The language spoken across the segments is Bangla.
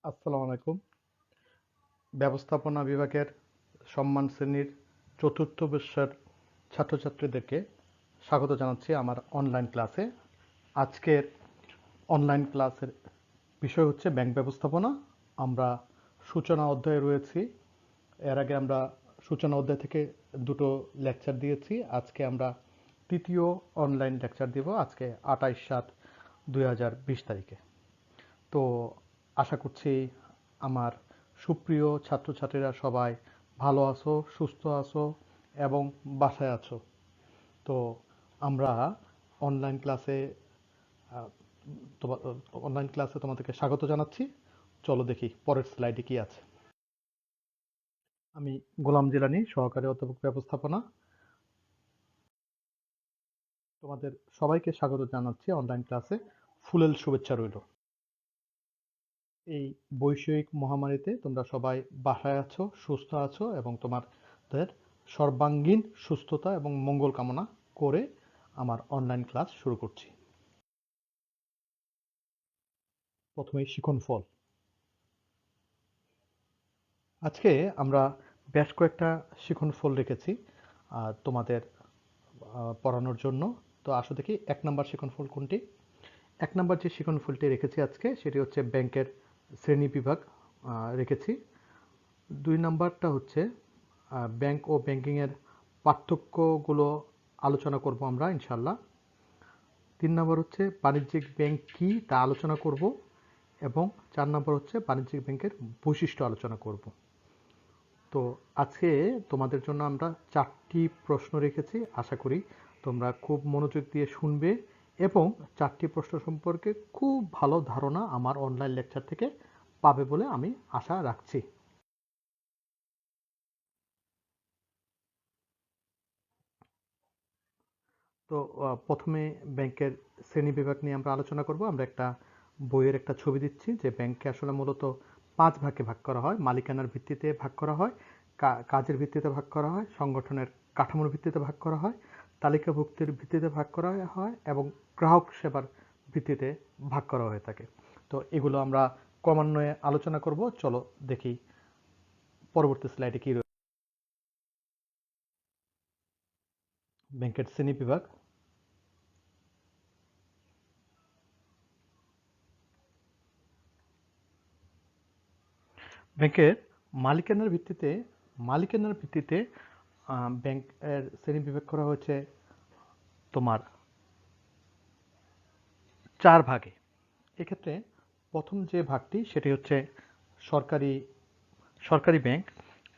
আসসালামু আলাইকুম। ব্যবস্থাপনা বিভাগের সম্মান শ্রেণীর চতুর্থ বর্ষের ছাত্রছাত্রীদেরকে স্বাগত জানাচ্ছি আমার অনলাইন ক্লাসে। আজকের অনলাইন ক্লাসের বিষয় হচ্ছে ব্যাংক ব্যবস্থাপনা। আমরা সূচনা অধ্যায়ে রয়েছি। এর আগে আমরা সূচনা অধ্যায় থেকে দুটো লেকচার দিয়েছি। আজকে আমরা তৃতীয় অনলাইন লেকচার দিব, আজকে 28/7/2020 তারিখে। তো আশা করছি আমার সুপ্রিয় ছাত্রছাত্রীরা সবাই ভালো আছো, সুস্থ আছো এবং বাসায় আছো। তো আমরা অনলাইন ক্লাসে আহ, অনলাইন ক্লাসে তোমাদেরকে স্বাগত জানাচ্ছি। চলো দেখি পরের স্লাইডে কি আছে। আমি গোলাম জিলানী, সহকারী অধ্যাপক ব্যবস্থাপনা। তোমাদের সবাইকে স্বাগত জানাচ্ছি অনলাইন ক্লাসে। ফুলেল শুভেচ্ছা রইল। এই বৈষয়িক মহামারীতে তোমরা সবাই বাসায় আছো, সুস্থ আছো এবং তোমাদের সর্বাঙ্গীন সুস্থতা এবং মঙ্গল কামনা করে আমার অনলাইন ক্লাস শুরু করছি। প্রথমেই শিখন ফল। আজকে আমরা বেশ কয়েকটা শিখন ফল রেখেছি তোমাদের পড়ানোর জন্য। তো আসো দেখি 1 নম্বর শিখন ফল কোনটি। 1 নম্বর যে শিখন ফলটি রেখেছি আজকে সেটি হচ্ছে ব্যাংকের শ্রেণী বিভাগ রেখেছি। 2 নম্বরটা হচ্ছে ব্যাংক ও ব্যাংকিংয়ের পার্থক্যগুলো আলোচনা করব আমরা ইনশাল্লাহ। 3 নম্বর হচ্ছে বাণিজ্যিক ব্যাংক কি তা আলোচনা করব এবং 4 নম্বর হচ্ছে বাণিজ্যিক ব্যাংকের বৈশিষ্ট্য আলোচনা করব। তো আজকে তোমাদের জন্য আমরা 4টি প্রশ্ন রেখেছি। আশা করি তোমরা খুব মনোযোগ দিয়ে শুনবে এবং 4টি প্রশ্ন সম্পর্কে খুব ভালো ধারণা আমার অনলাইন লেকচার থেকে পাবে বলে আমি আশা রাখছি। তো প্রথমে ব্যাংকের শ্রেণীবিভাগ নিয়ে আমরা আলোচনা করব। আমরা একটা বইয়ের একটা ছবি দিচ্ছি যে ব্যাংককে আসলে মূলত 5 ভাগে ভাগ করা হয়। মালিকানার ভিত্তিতে ভাগ করা হয়, কাজের ভিত্তিতে ভাগ করা হয়, সংগঠনের কাঠামোর ভিত্তিতে ভাগ করা হয়, তালিকাভুক্তির ভিত্তিতে ভাগ করা হয় এবং গ্রাহক সেবার ভিত্তিতে ভাগ করা হয়ে থাকে। তো এগুলো আমরা ক্রমান্বয়ে আলোচনা করব। চলো দেখি পরবর্তী স্লাইডে কি রয়েছে। ব্যাংকের শ্রেণীবিভাগ। ব্যাংকের মালিকানার ভিত্তিতে ব্যাংকের শ্রেণীবিভাগ করা হয়েছে তোমার 4 ভাগে। এক্ষেত্রে প্রথম যে ভাগটি সেটি হচ্ছে সরকারি সরকারি ব্যাংক।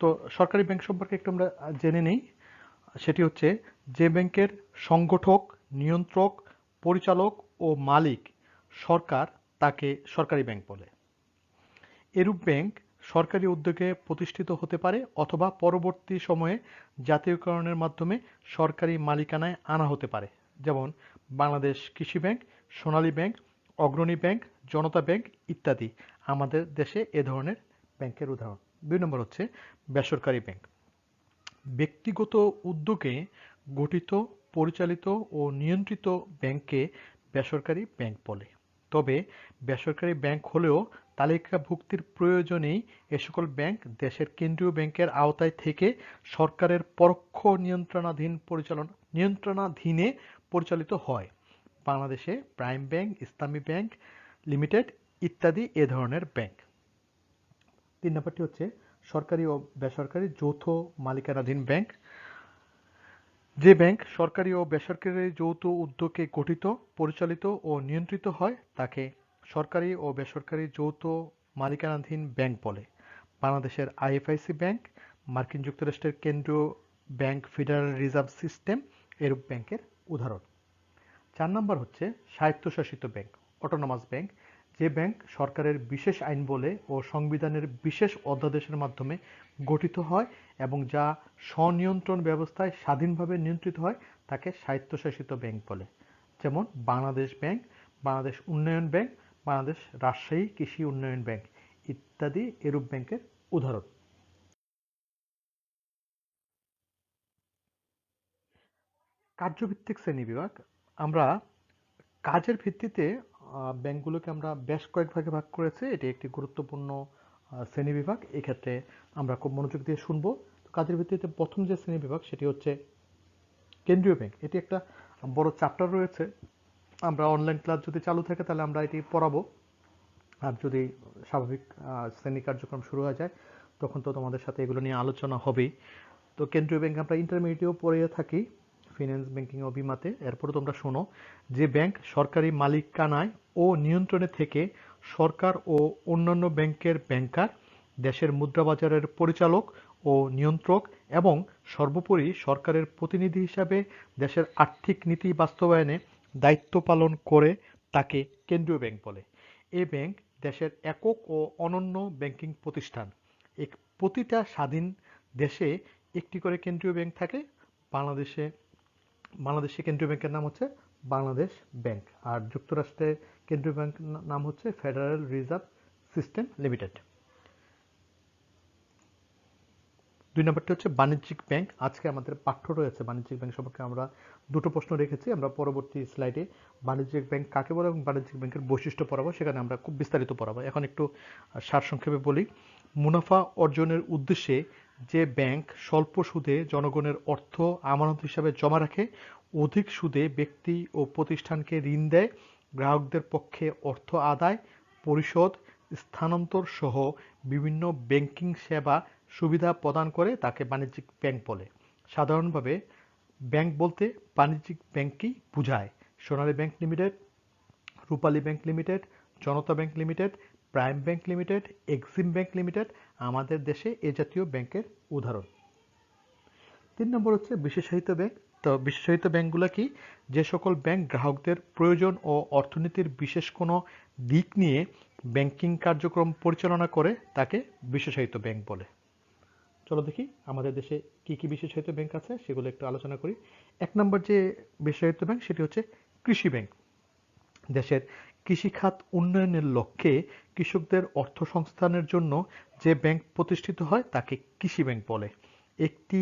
তো সরকারি ব্যাংক সম্পর্কে একটু আমরা জেনে নেই। সেটি হচ্ছে যে ব্যাংকের সংগঠক, নিয়ন্ত্রক, পরিচালক ও মালিক সরকার, তাকে সরকারি ব্যাংক বলে। এরূপ ব্যাংক সরকারি উদ্যোগে প্রতিষ্ঠিত হতে পারে অথবা পরবর্তী সময়ে জাতীয়করণের মাধ্যমে সরকারি মালিকানায় আনা হতে পারে, যেমন বাংলাদেশ কৃষি ব্যাংক, সোনালী ব্যাংক, অগ্রণী ব্যাংক, জনতা ব্যাংক ইত্যাদি আমাদের দেশে এ ধরনের ব্যাংকের উদাহরণ। 2 নম্বর হচ্ছে বেসরকারি ব্যাংক। ব্যক্তিগত উদ্যোগে গঠিত, পরিচালিত ও নিয়ন্ত্রিত ব্যাংককে বেসরকারি ব্যাংক বলে। তবে বেসরকারি ব্যাংক হলেও তালিকাভুক্তির প্রয়োজনেই এ সকল ব্যাংক দেশের কেন্দ্রীয় ব্যাংকের আওতায় থেকে সরকারের পরোক্ষ নিয়ন্ত্রণাধীনে পরিচালিত হয়। বাংলাদেশে প্রাইম ব্যাংক, ইসলামী ব্যাংক লিমিটেড ইত্যাদি এ ধরনের ব্যাংক। 3 নম্বরটি হচ্ছে সরকারি ও বেসরকারি যৌথ মালিকানাধীন ব্যাংক। যে ব্যাংক সরকারি ও বেসরকারি যৌথ উদ্যোগে গঠিত, পরিচালিত ও নিয়ন্ত্রিত হয় তাকে সরকারি ও বেসরকারি যৌথ মালিকানাধীন ব্যাংক বলে। বাংলাদেশের আইএফআইসি ব্যাংক, মার্কিন যুক্তরাষ্ট্রের কেন্দ্রীয় ব্যাংক ফেডারেল রিজার্ভ সিস্টেম এরূপ ব্যাংকের উদাহরণ। 4 নম্বর হচ্ছে স্বায়ত্তশাসিত ব্যাংক, অটোনমাস ব্যাংক। যে ব্যাংক সরকারের বিশেষ আইনবলে ও সংবিধানের বিশেষ অধ্যাদেশের মাধ্যমে গঠিত হয় এবং যা স্বনিয়ন্ত্রণ ব্যবস্থায় স্বাধীনভাবে নিয়ন্ত্রিত হয় তাকে স্বায়ত্তশাসিত ব্যাংক বলে, যেমন বাংলাদেশ ব্যাংক, বাংলাদেশ উন্নয়ন ব্যাংক, বাংলাদেশ রাজশাহী কৃষি উন্নয়ন ব্যাংক ইত্যাদি এরূপ ব্যাংকের উদাহরণ। কার্যভিত্তিক শ্রেণীবিভাগ। আমরা কাজের ভিত্তিতে ব্যাংকগুলোকে আমরা বেশ কয়েক ভাগে ভাগ করেছি। এটি একটি গুরুত্বপূর্ণ শ্রেণীবিভাগ। এক্ষেত্রে আমরা খুব মনোযোগ দিয়ে শুনবো। কাজের ভিত্তিতে প্রথম যে শ্রেণীবিভাগ সেটি হচ্ছে কেন্দ্রীয় ব্যাংক। এটি একটা বড় চ্যাপ্টার রয়েছে। আমরা অনলাইন ক্লাস যদি চালু থাকে তাহলে আমরা এটি পড়াবো। আর যদি স্বাভাবিক শ্রেণী কার্যক্রম শুরু হয়ে যায় তখন তো তোমাদের সাথে এগুলো নিয়ে আলোচনা হবেই। তো কেন্দ্রীয় ব্যাংক আমরা ইন্টারমিডিয়েটেও পড়ে থাকি, ফিন্যান্স ব্যাংকিং ও বিমাতে। এরপরে তোমরা শোনো যে ব্যাংক সরকারি মালিকানায় ও নিয়ন্ত্রণে থেকে সরকার ও অন্যান্য ব্যাংকের ব্যাংকার, দেশের মুদ্রাবাজারের পরিচালক ও নিয়ন্ত্রক এবং সর্বোপরি সরকারের প্রতিনিধি হিসাবে দেশের আর্থিক নীতি বাস্তবায়নে দায়িত্ব পালন করে তাকে কেন্দ্রীয় ব্যাংক বলে। এই ব্যাংক দেশের একক ও অনন্য ব্যাংকিং প্রতিষ্ঠান। প্রতিটা স্বাধীন দেশে একটি করে কেন্দ্রীয় ব্যাংক থাকে। বাংলাদেশে বাংলাদেশে কেন্দ্রীয় ব্যাংকের নাম হচ্ছে বাংলাদেশ ব্যাংক, আর যুক্তরাষ্ট্রে কেন্দ্রীয় ব্যাংক নাম হচ্ছে ফেডারেল রিজার্ভ সিস্টেম লিমিটেড। 2 নম্বরটি হচ্ছে বাণিজ্যিক ব্যাংক। আজকে আমাদের পাঠ্য রয়েছে বাণিজ্যিক ব্যাংক সম্পর্কে। আমরা দুটো প্রশ্ন রেখেছি, আমরা পরবর্তী স্লাইডে বাণিজ্যিক ব্যাংক কাকে বলে এবং বাণিজ্যিক ব্যাংকের বৈশিষ্ট্য পড়াবো, সেখানে আমরা খুব বিস্তারিত পড়াবো। এখন একটু সারসংক্ষেপে বলি। মুনাফা অর্জনের উদ্দেশ্যে যে ব্যাংক স্বল্প সুদে জনগণের অর্থ আমানত হিসাবে জমা রাখে, অধিক সুদে ব্যক্তি ও প্রতিষ্ঠানকে ঋণ দেয়, গ্রাহকদের পক্ষে অর্থ আদায়, পরিশোধ, স্থানান্তর সহ বিভিন্ন ব্যাংকিং সেবা সুবিধা প্রদান করে তাকে বাণিজ্যিক ব্যাংক বলে। সাধারণভাবে ব্যাংক বলতে বাণিজ্যিক ব্যাংকই বোঝায়। Sonali bank limited, Rupali bank limited, Janata bank limited, prime bank limited, Exim bank limited আমাদের দেশে এ জাতীয় ব্যাংকের উদাহরণ। 3 নম্বর হচ্ছে বিশেষায়িত ব্যাংক। তো বিশেষায়িত ব্যাংকগুলো কি? যে সকল ব্যাংক গ্রাহকদের প্রয়োজন ও অর্থনীতির বিশেষ কোনো দিক নিয়ে ব্যাংকিং কার্যক্রম পরিচালনা করে তাকে বিশেষায়িত ব্যাংক বলে। চলো দেখি আমাদের দেশে কি কি বিশেষায়িত ব্যাংক আছে সেগুলো একটু আলোচনা করি। 1 নম্বর যে বিশেষায়িত ব্যাংক সেটি হচ্ছে কৃষি ব্যাংক। দেশের কৃষিখাত উন্নয়নের লক্ষ্যে কৃষকদের অর্থ সংস্থানের জন্য যে ব্যাংক প্রতিষ্ঠিত হয় তাকে কৃষি ব্যাংক বলে। এটি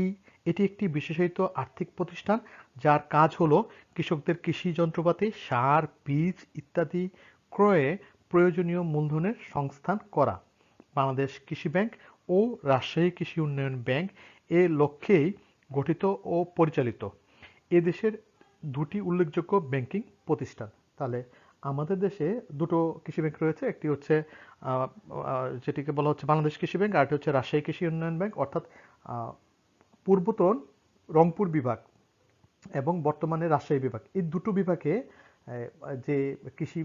একটি বিশেষায়িত আর্থিক প্রতিষ্ঠান যার কাজ হলো কৃষকদের কৃষি যন্ত্রপাতি, সার, বীজ ইত্যাদি ক্রয়ে প্রয়োজনীয় মূলধনের সংস্থান করা। বাংলাদেশ কৃষি ব্যাংক ও রাজশাহী কৃষি উন্নয়ন ব্যাংক এ লক্ষ্যেই গঠিত ও পরিচালিত। এদেশের দুটি উল্লেখযোগ্য ব্যাংকিং প্রতিষ্ঠান। তাহলে আমাদের দেশে দুটো কৃষি ব্যাংক রয়েছে, একটি হচ্ছে যেটিকে বলা হচ্ছে বাংলাদেশ কৃষি ব্যাংক, আর একটি হচ্ছে রাজশাহী কৃষি উন্নয়ন ব্যাংক। অর্থাৎ পূর্বতন রংপুর বিভাগ এবং বর্তমানে রাজশাহী বিভাগ, এই দুটো বিভাগে যে কৃষি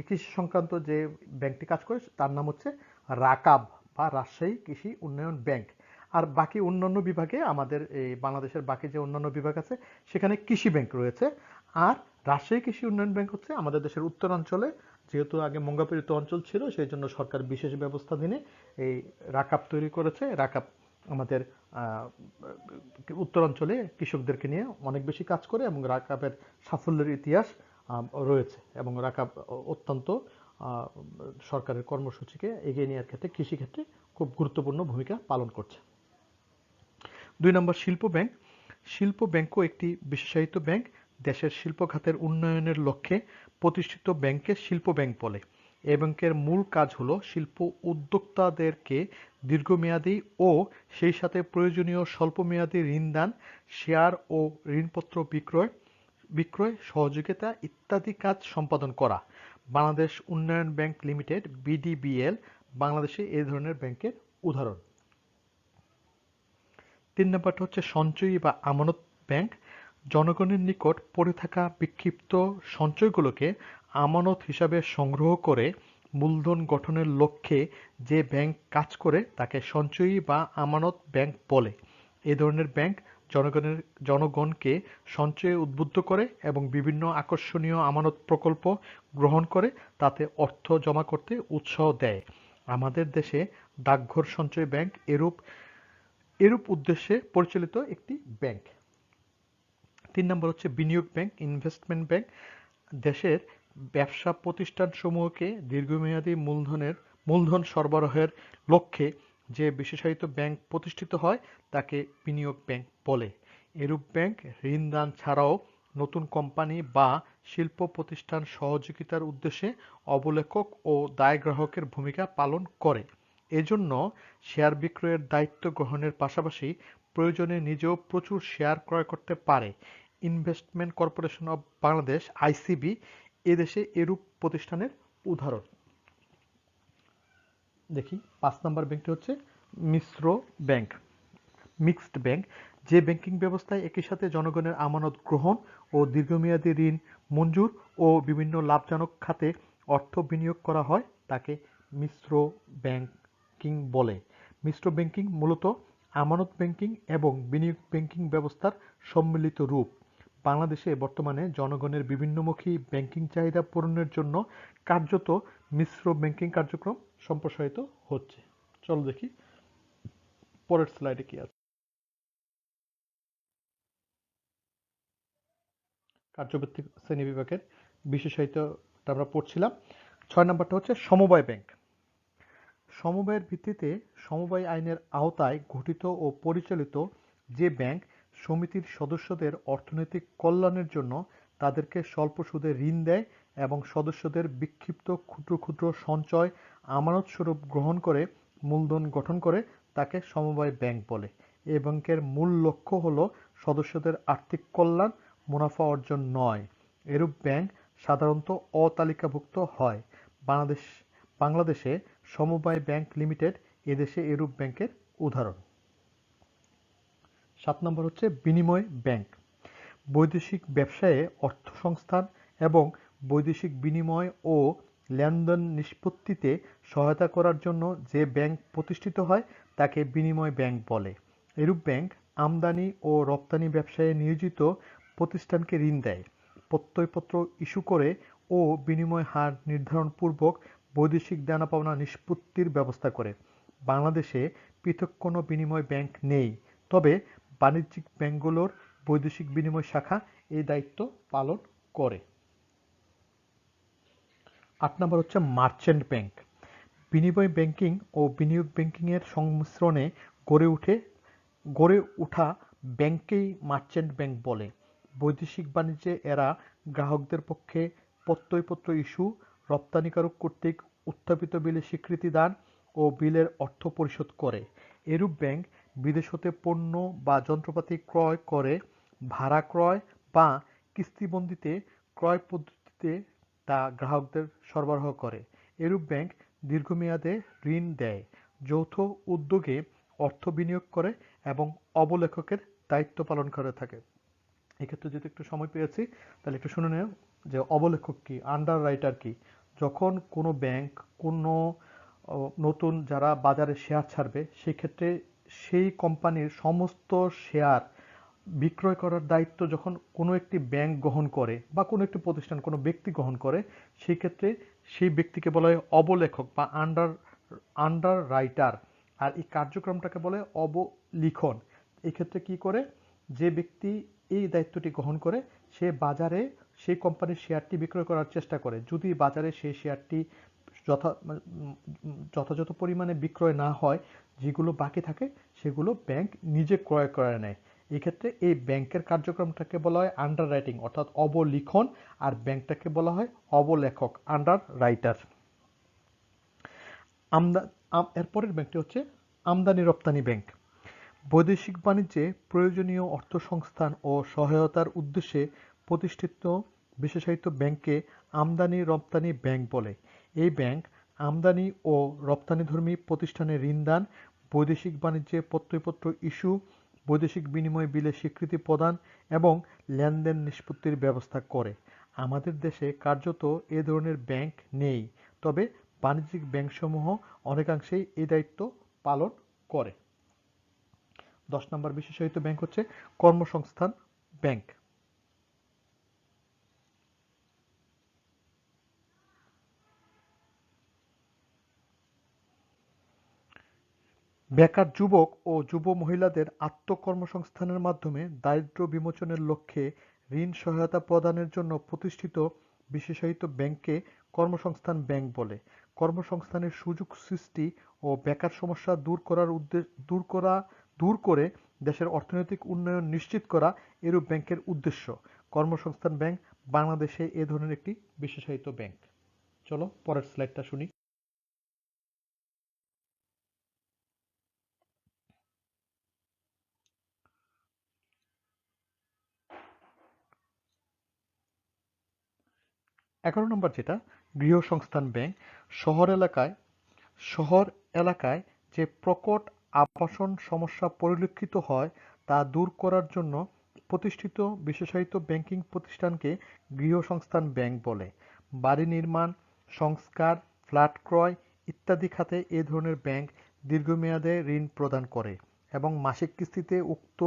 কৃষি সংক্রান্ত যে ব্যাংকটি কাজ করে তার নাম হচ্ছে রাকাব বা রাজশাহী কৃষি উন্নয়ন ব্যাংক। আর বাকি অন্যান্য বিভাগে আমাদের এই বাংলাদেশের বাকি যে অন্যান্য বিভাগ আছে সেখানে কৃষি ব্যাংক রয়েছে। আর রাজশাহী কৃষি উন্নয়ন ব্যাংক হচ্ছে আমাদের দেশের উত্তরাঞ্চলে, যেহেতু আগে মঙ্গাপীড়িত অঞ্চল ছিল সেই জন্য সরকার বিশেষ ব্যবস্থাধীনে এই রাকাব তৈরি করেছে। রাকাব আমাদের উত্তরাঞ্চলে কৃষকদেরকে নিয়ে অনেক বেশি কাজ করে এবং রাকাবের সাফল্যের ইতিহাস রয়েছে এবং রাকাব অত্যন্ত সরকারের কর্মসূচিকে এগিয়ে নেওয়ার ক্ষেত্রে কৃষিক্ষেত্রে খুব গুরুত্বপূর্ণ ভূমিকা পালন করছে। 2 নম্বর শিল্প ব্যাংক। শিল্প ব্যাংকও একটি বিশেষায়িত ব্যাংক। দেশের শিল্প খাতের উন্নয়নের লক্ষ্যে প্রতিষ্ঠিত ব্যাংককে শিল্প ব্যাংক বলে। এ ব্যাংকের মূল কাজ হলো শিল্প উদ্যোক্তাদেরকে দীর্ঘমেয়াদী ও সেই সাথে প্রয়োজনীয় স্বল্পমেয়াদী ঋণ দান, শেয়ার ও ঋণপত্র বিক্রয় সহযোগিতা ইত্যাদি কাজ সম্পাদন করা। বাংলাদেশ উন্নয়ন ব্যাংক লিমিটেড বিডিবিএল বাংলাদেশে এই ধরনের ব্যাংকের উদাহরণ। 3 নম্বরটা হচ্ছে সঞ্চয়ী বা আমানত ব্যাংক। জনগণের নিকট পড়ে থাকা বিক্ষিপ্ত সঞ্চয়গুলোকে আমানত হিসাবে সংগ্রহ করে মূলধন গঠনের লক্ষ্যে যে ব্যাংক কাজ করে তাকে সঞ্চয়ী বা আমানত ব্যাংক বলে। এ ধরনের ব্যাংক জনগণকে সঞ্চয়ে উদ্বুদ্ধ করে এবং বিভিন্ন আকর্ষণীয় আমানত প্রকল্প গ্রহণ করে তাতে অর্থ জমা করতে উৎসাহ দেয়। আমাদের দেশে ডাকঘর সঞ্চয় ব্যাংক এরূপ উদ্দেশ্যে পরিচালিত একটি ব্যাংক। 3 নম্বর হচ্ছে বিনিয়োগ ব্যাংক, ইনভেস্টমেন্ট ব্যাংক। দেশের ব্যবসা প্রতিষ্ঠানসমূহকে দীর্ঘমেয়াদী মূলধন সরবরাহের লক্ষ্যে যে বিশেষায়িত ব্যাংক প্রতিষ্ঠিত হয় তাকে বিনিয়োগ ব্যাংক বলে। এরূপ ব্যাংক ঋণ দান ছাড়াও নতুন কোম্পানি বা শিল্প প্রতিষ্ঠান সহযোগিতার উদ্দেশ্যে অবলেখক ও দায় গ্রাহকের ভূমিকা পালন করে। এজন্য শেয়ার বিক্রয়ের দায়িত্ব গ্রহণের পাশাপাশি প্রয়োজনে নিজেও প্রচুর শেয়ার ক্রয় করতে পারে। Investment corporation of Bangladesh ICB এদেশে এরূপ প্রতিষ্ঠানের উদাহরণ। দেখি 5 নম্বর ব্যাংকটি হচ্ছে মিশ্র ব্যাংক, মিক্সড ব্যাংক, যে ব্যাংকিং ব্যবস্থায় একই সাথে জনগণের আমানত গ্রহণ ও দীর্ঘমেয়াদী ঋণ মঞ্জুর ও বিভিন্ন লাভজনক খাতে অর্থ বিনিয়োগ করা হয় তাকে মিশ্র ব্যাংকিং বলে। মিশ্র ব্যাংকিং মূলত আমানত ব্যাংকিং এবং বিনিয়োগ ব্যাংকিং ব্যবস্থার সম্মিলিত রূপ। বাংলাদেশে বর্তমানে জনগণের বিভিন্নমুখী ব্যাংকিং চাহিদা পূরণের জন্য কার্যত মিশ্র ব্যাংকিং কার্যক্রম সম্প্রসারিত হচ্ছে। চলো দেখি পরের স্লাইডে কি আছে। কার্যভিত্তিক শ্রেণীবিভাগের বিশেষায়িতটা আমরা পড়ছিলাম। 6 নম্বরটা হচ্ছে সমবায় ব্যাংক। সমবায়ের ভিত্তিতে সমবায় আইনের আওতায় গঠিত ও পরিচালিত যে ব্যাংক সমিতির সদস্যদের অর্থনৈতিক কল্যাণের জন্য তাদেরকে স্বল্প সুদে ঋণ দেয় এবং সদস্যদের বিক্ষিপ্ত ক্ষুদ্র ক্ষুদ্র সঞ্চয় আমানত স্বরূপ গ্রহণ করে মূলধন গঠন করে তাকে সমবায় ব্যাংক বলে। এই ব্যাংকের মূল লক্ষ্য হল সদস্যদের আর্থিক কল্যাণ, মুনাফা অর্জন নয়। এরূপ ব্যাংক সাধারণত অতালিকাভুক্ত হয়। বাংলাদেশে সমবায় ব্যাংক লিমিটেড এদেশে এরূপ ব্যাংকের উদাহরণ। 7 নম্বর হচ্ছে বিনিময় ব্যাংক। বৈদেশিক ব্যবসায়ে অর্থসংস্থান এবং বৈদেশিক বিনিময় ও লেনদেন নিষ্পত্তিতে সহায়তা করার জন্য যে ব্যাংক প্রতিষ্ঠিত হয় তাকে বিনিময় ব্যাংক বলে। এরূপ ব্যাংক আমদানি ও রপ্তানি ব্যবসায়ে নিয়োজিত প্রতিষ্ঠানকে ঋণ দেয়, প্রত্যয়পত্র ইস্যু করে ও বিনিময় হার নির্ধারণ পূর্বক বৈদেশিক দেনা পাওনা নিষ্পত্তির ব্যবস্থা করে। বাংলাদেশে পৃথক কোনো বিনিময় ব্যাংক নেই, তবে বাণিজ্যিক ব্যাংকগুলোর বৈদেশিক বিনিময় শাখা এই দায়িত্ব পালন করে। 8 নম্বর হচ্ছে মার্চেন্ট ব্যাংক। বিনিময় ব্যাংকিং ও বিনিয়োগ ব্যাংকিংয়ের সংমিশ্রণে গড়ে ওঠা ব্যাংককেই মার্চেন্ট ব্যাংক বলে। বৈদেশিক বাণিজ্যে এরা গ্রাহকদের পক্ষে প্রত্যয়পত্র ইস্যু, রপ্তানিকারক কর্তৃক উত্থাপিত বিলের স্বীকৃতি দান ও বিলের অর্থ পরিশোধ করে। এরূপ ব্যাংক বিদেশ হতে পণ্য বা যন্ত্রপাতি ক্রয় করে ভাড়া ক্রয় বা কিস্তিবন্দিতে ক্রয় পদ্ধতিতে তা গ্রাহকদের সরবরাহ করে। এরূপ ব্যাংক দীর্ঘমেয়াদে ঋণ দেয়, যৌথ উদ্যোগে অর্থ বিনিয়োগ করে এবং অবলেখকের দায়িত্ব পালন করে থাকে। এক্ষেত্রে যদি একটু সময় পেয়েছি তাহলে একটু শুনে নেব যে অবলেখক কি, আন্ডার রাইটার কি। যখন কোনো ব্যাংক কোনো নতুন যারা বাজারে শেয়ার ছাড়বে সেক্ষেত্রে সেই কোম্পানির সমস্ত শেয়ার বিক্রয় করার দায়িত্ব যখন কোনো একটি ব্যাংক গ্রহণ করে বা কোনো একটি প্রতিষ্ঠান কোনো ব্যক্তি গ্রহণ করে, সেই ক্ষেত্রে সেই ব্যক্তিকে বলা হয় অবলেখক বা আন্ডার রাইটার। আর এই কার্যক্রমটাকে বলে অবলিখন। এক্ষেত্রে কি করে, যে ব্যক্তি এই দায়িত্বটি গ্রহণ করে সে বাজারে সেই কোম্পানির শেয়ারটি বিক্রয় করার চেষ্টা করে। যদি বাজারে সেই শেয়ারটি যথাযথ পরিমাণে বিক্রয় না হয়, যেগুলো বাকি থাকে সেগুলো ব্যাংক নিজে ক্রয় করে নেয়। এক্ষেত্রে এই ব্যাংকের কার্যক্রমটাকে বলা হয় আন্ডার রাইটিং অর্থাৎ অবলিখন, আর ব্যাংকটাকে বলা হয় অবলেখক আন্ডার রাইটার। এরপরের ব্যাংকটি হচ্ছে আমদানি রপ্তানি ব্যাংক। বৈদেশিক বাণিজ্যে প্রয়োজনীয় অর্থ সংস্থান ও সহায়তার উদ্দেশ্যে প্রতিষ্ঠিত বিশেষায়িত ব্যাংককে আমদানি রপ্তানি ব্যাংক বলে। এই ব্যাংক আমদানি ও রপ্তানিধর্মী প্রতিষ্ঠানে ঋণ দান, বৈদেশিক বাণিজ্যে প্রত্যয়পত্র ইস্যু, বৈদেশিক বিনিময় বিলের স্বীকৃতি প্রদান এবং লেনদেন নিষ্পত্তির ব্যবস্থা করে। আমাদের দেশে কার্যত এ ধরনের ব্যাংক নেই, তবে বাণিজ্যিক ব্যাংকসমূহ অনেকাংশেই এই দায়িত্ব পালন করে। 10 নম্বর বিশেষায়িত ব্যাংক হচ্ছে কর্মসংস্থান ব্যাংক। বেকার যুবক ও যুব মহিলাদের আত্মকর্মসংস্থানের মাধ্যমে দারিদ্র্য বিমোচনের লক্ষ্যে ঋণ সহায়তা প্রদানের জন্য প্রতিষ্ঠিত বিশেষায়িত ব্যাংককে কর্মসংস্থান ব্যাংক বলে। কর্মসংস্থানের সুযোগ সৃষ্টি ও বেকার সমস্যা দূর করে দেশের অর্থনৈতিক উন্নয়ন নিশ্চিত করা এরূপ ব্যাংকের উদ্দেশ্য। কর্মসংস্থান ব্যাংক বাংলাদেশে এ ধরনের একটি বিশেষায়িত ব্যাংক? চলো পরের স্লাইডটা শুনি। এগারো নম্বর যেটা, গৃহসংস্থান ব্যাংক। শহর এলাকায় শহর এলাকায় যে প্রকট আবাসন সমস্যা পরিলক্ষিত হয় তা দূর করার জন্য প্রতিষ্ঠিত বিশেষায়িত ব্যাংকিং প্রতিষ্ঠানকে গৃহসংস্থান ব্যাংক বলে। বাড়ি নির্মাণ, সংস্কার, ফ্ল্যাট ক্রয় ইত্যাদি খাতে এ ধরনের ব্যাংক দীর্ঘমেয়াদে ঋণ প্রদান করে এবং মাসিক কিস্তিতে উক্ত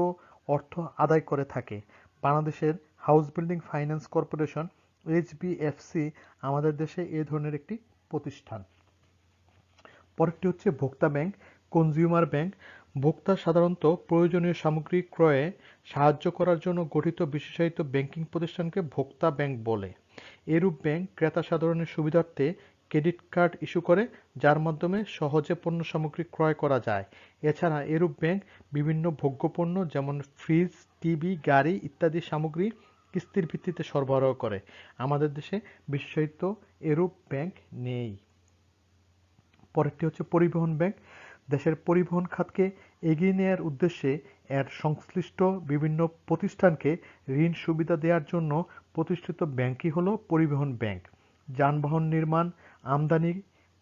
অর্থ আদায় করে থাকে। বাংলাদেশের হাউস বিল্ডিং ফাইন্যান্স কর্পোরেশন এইচবিএফসি আমাদের দেশে এ ধরনের একটি প্রতিষ্ঠান। পরেরটি হচ্ছে ভোক্তা ব্যাংক, কনজিউমার ব্যাংক। ভোক্তা সাধারণত প্রয়োজনীয় সামগ্রী ক্রয়ে সাহায্য করার জন্য গঠিত বিশেষায়িত ব্যাংকিং প্রতিষ্ঠানকে ভোক্তা ব্যাংক বলে। এরূপ ব্যাংক ক্রেতা সাধারণের সুবিধার্থে ক্রেডিট কার্ড ইস্যু করে, যার মাধ্যমে সহজে পণ্য সামগ্রী ক্রয় করা যায়। এছাড়া এরূপ ব্যাংক বিভিন্ন ভোগ্যপণ্য যেমন ফ্রিজ, টিভি, গাড়ি ইত্যাদি সামগ্রী কিস্তির ভিত্তিতে সরবরাহ করে। আমাদের দেশে বিশেষায়িত এরূপ ব্যাংক নেই। পরেরটি হচ্ছে পরিবহন ব্যাংক। দেশের পরিবহন খাতকে এগিয়ে নেয়ার উদ্দেশ্যে এর সংশ্লিষ্ট বিভিন্ন প্রতিষ্ঠানকে ঋণ সুবিধা দেওয়ার জন্য প্রতিষ্ঠিত ব্যাংকই হলো পরিবহন ব্যাংক। যানবাহন নির্মাণ, আমদানি,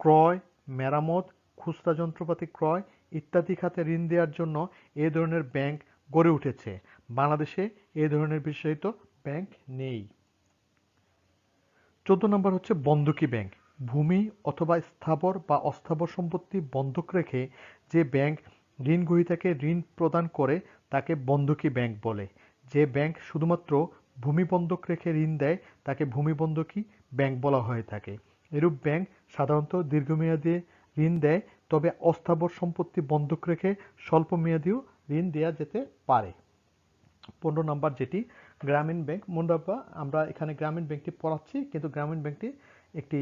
ক্রয়, মেরামত, খুচরা যন্ত্রপাতি ক্রয় ইত্যাদি খাতে ঋণ দেওয়ার জন্য এ ধরনের ব্যাংক গড়ে উঠেছে। বাংলাদেশে এ ধরনের বিশেষায়িত ব্যাংক নেই। 14 নম্বর হচ্ছে বন্ধকি ব্যাংক। ভূমি অথবা স্থাবর বা অস্থাবর সম্পত্তি বন্ধক রেখে যে ব্যাংক ঋণ গ্রহীতাকে ঋণ প্রদান করে তাকে বন্ধকি ব্যাংক বলে। যে ব্যাংক শুধুমাত্র ভূমি বন্ধক রেখে ঋণ দেয় তাকে ভূমি বন্ধকি ব্যাংক বলা হয়ে থাকে। এরূপ ব্যাংক সাধারণত দীর্ঘমেয়াদী ঋণ দেয়, তবে অস্থাবর সম্পত্তি বন্ধক রেখে স্বল্প মেয়াদীও ঋণ দেওয়া যেতে পারে। 15 নাম্বার যেটি গ্রামীণ ব্যাংক। মুন্ডাব্বা আমরা এখানে গ্রামীণ ব্যাংকটি পড়াচ্ছি, কিন্তু গ্রামীণ ব্যাংকটি একটি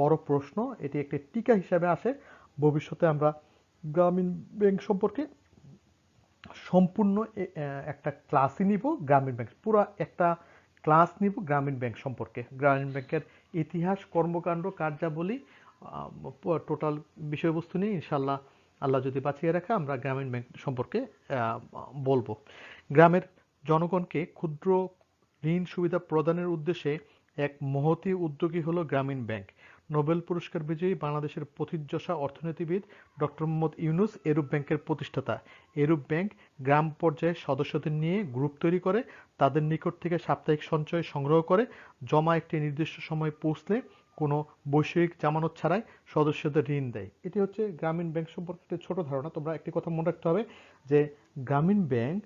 বড় প্রশ্ন, এটি একটি টিকা হিসাবে আসে। ভবিষ্যতে আমরা গ্রামীণ ব্যাংক সম্পর্কে সম্পূর্ণ একটা ক্লাসই নিব। গ্রামীণ ব্যাংক পুরো একটা ক্লাস নিব গ্রামীণ ব্যাংক সম্পর্কে। গ্রামীণ ব্যাংকের ইতিহাস, কর্মকাণ্ড, কার্যাবলী, টোটাল বিষয়বস্তু নিয়ে ইনশাল্লাহ আল্লাহ যদি বাঁচিয়ে রাখে আমরা গ্রামীণ ব্যাংক সম্পর্কে বলবো। গ্রামের জনগণকে ক্ষুদ্র ঋণ সুবিধা প্রদানের উদ্দেশ্যে এক মহতী উদ্যোগী হলো গ্রামীণ ব্যাংক। নোবেল পুরস্কার বিজয়ী বাংলাদেশের প্রথিতযশা অর্থনীতিবিদ ডক্টর মোহাম্মদ ইউনুস এরূপ ব্যাংকের প্রতিষ্ঠাতা। এরূপ ব্যাংক গ্রাম পর্যায়ে সদস্যদের নিয়ে গ্রুপ তৈরি করে তাদের নিকট থেকে সাপ্তাহিক সঞ্চয় সংগ্রহ করে জমা একটি নির্দিষ্ট সময় পৌঁছলে কোনো বৈষয়িক জামানত ছাড়াই সদস্যদের ঋণ দেয়। এটি হচ্ছে গ্রামীণ ব্যাংক সম্পর্কে একটি ছোট ধারণা। তোমরা একটি কথা মনে রাখতে হবে যে গ্রামীণ ব্যাংক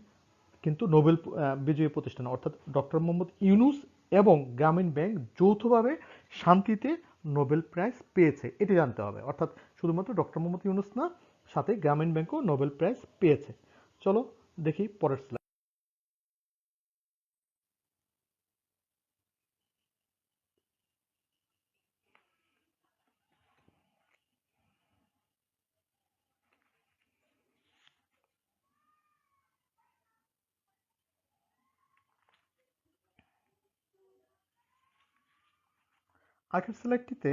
কিন্তু নোবেল বিজয়ী প্রতিষ্ঠান, অর্থাৎ ডক্টর মোহাম্মদ ইউনুস এবং গ্রামীণ ব্যাংক যৌথভাবে শান্তিতে নোবেল প্রাইজ পেয়েছে, এটি জানতে হবে। অর্থাৎ শুধুমাত্র ডক্টর মোহাম্মদ ইউনুস না, সাথে গ্রামীণ ব্যাংকও নোবেল প্রাইজ পেয়েছে। চলো দেখি পরের স্লাইড। আগের স্লাইডটিতে